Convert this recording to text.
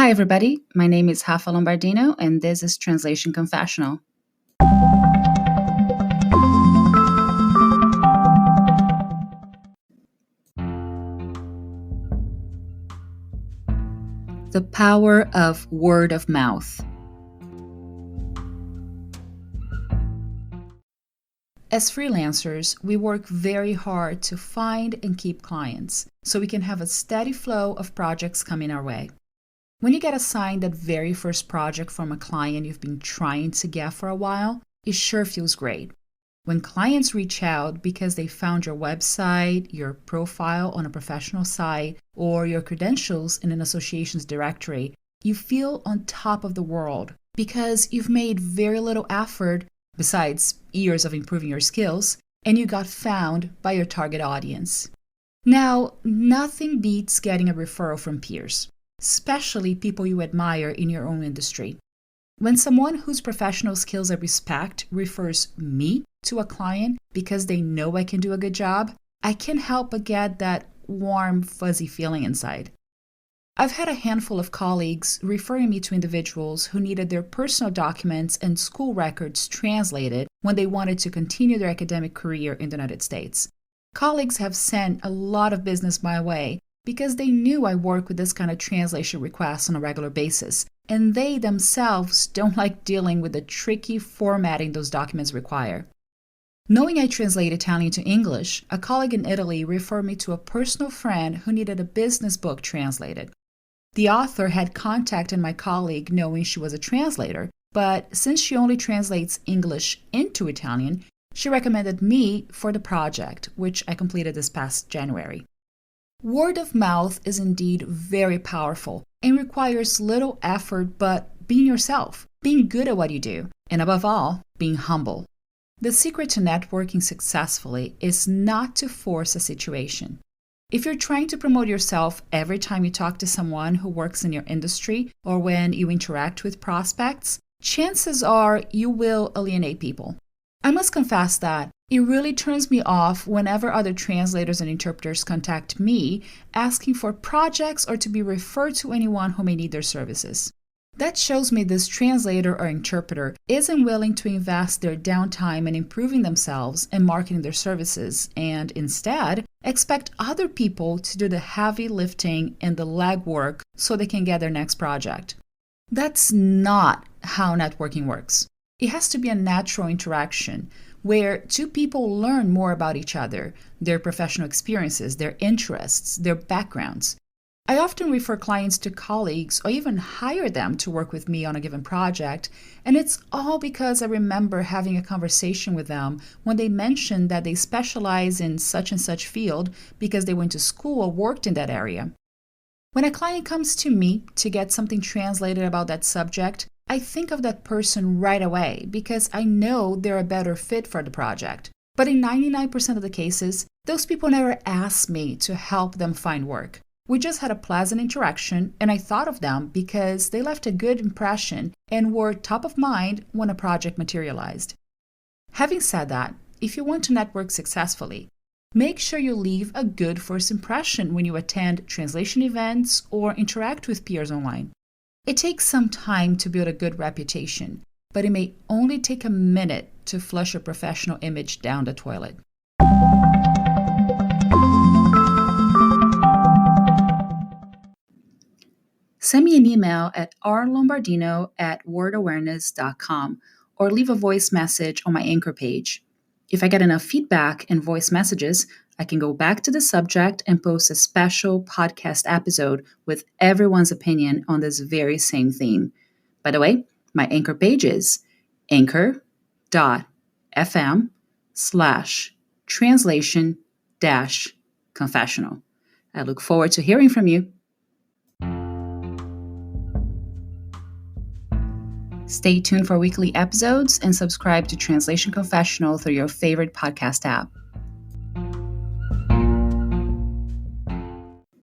Hi, everybody. My name is RLombardino, and this is Translation Confessional. The power of word of mouth. As freelancers, we work very hard to find and keep clients so we can have a steady flow of projects coming our way. When you get assigned that very first project from a client you've been trying to get for a while, it sure feels great. When clients reach out because they found your website, your profile on a professional site, or your credentials in an association's directory, you feel on top of the world because you've made very little effort, besides years of improving your skills, and you got found by your target audience. Now, nothing beats getting a referral from peers, especially people you admire in your own industry. When someone whose professional skills I respect refers me to a client because they know I can do a good job, I can't help but get that warm, fuzzy feeling inside. I've had a handful of colleagues referring me to individuals who needed their personal documents and school records translated when they wanted to continue their academic career in the United States. Colleagues have sent a lot of business my way because they knew I work with this kind of translation requests on a regular basis, and they themselves don't like dealing with the tricky formatting those documents require. Knowing I translate Italian to English, a colleague in Italy referred me to a personal friend who needed a business book translated. The author had contacted my colleague knowing she was a translator, but since she only translates English into Italian, she recommended me for the project, which I completed this past January. Word of mouth is indeed very powerful and requires little effort but being yourself, being good at what you do, and above all, being humble. The secret to networking successfully is not to force a situation. If you're trying to promote yourself every time you talk to someone who works in your industry or when you interact with prospects, chances are you will alienate people. I must confess that it really turns me off whenever other translators and interpreters contact me asking for projects or to be referred to anyone who may need their services. That shows me this translator or interpreter isn't willing to invest their downtime in improving themselves and marketing their services, and instead expect other people to do the heavy lifting and the legwork so they can get their next project. That's not how networking works. It has to be a natural interaction where two people learn more about each other, their professional experiences, their interests, their backgrounds. I often refer clients to colleagues or even hire them to work with me on a given project, and it's all because I remember having a conversation with them when they mentioned that they specialize in such and such field because they went to school or worked in that area. When a client comes to me to get something translated about that subject, I think of that person right away because I know they're a better fit for the project. But in 99% of the cases, those people never ask me to help them find work. We just had a pleasant interaction, and I thought of them because they left a good impression and were top of mind when a project materialized. Having said that, if you want to network successfully, make sure you leave a good first impression when you attend translation events or interact with peers online. It takes some time to build a good reputation, but it may only take a minute to flush your professional image down the toilet. Send me an email at rlombardino@wordawareness.com or leave a voice message on my Anchor page. If I get enough feedback and voice messages, I can go back to the subject and post a special podcast episode with everyone's opinion on this very same theme. By the way, my Anchor page is anchor.fm/translation-confessional. I look forward to hearing from you. Stay tuned for weekly episodes and subscribe to Translation Confessional through your favorite podcast app.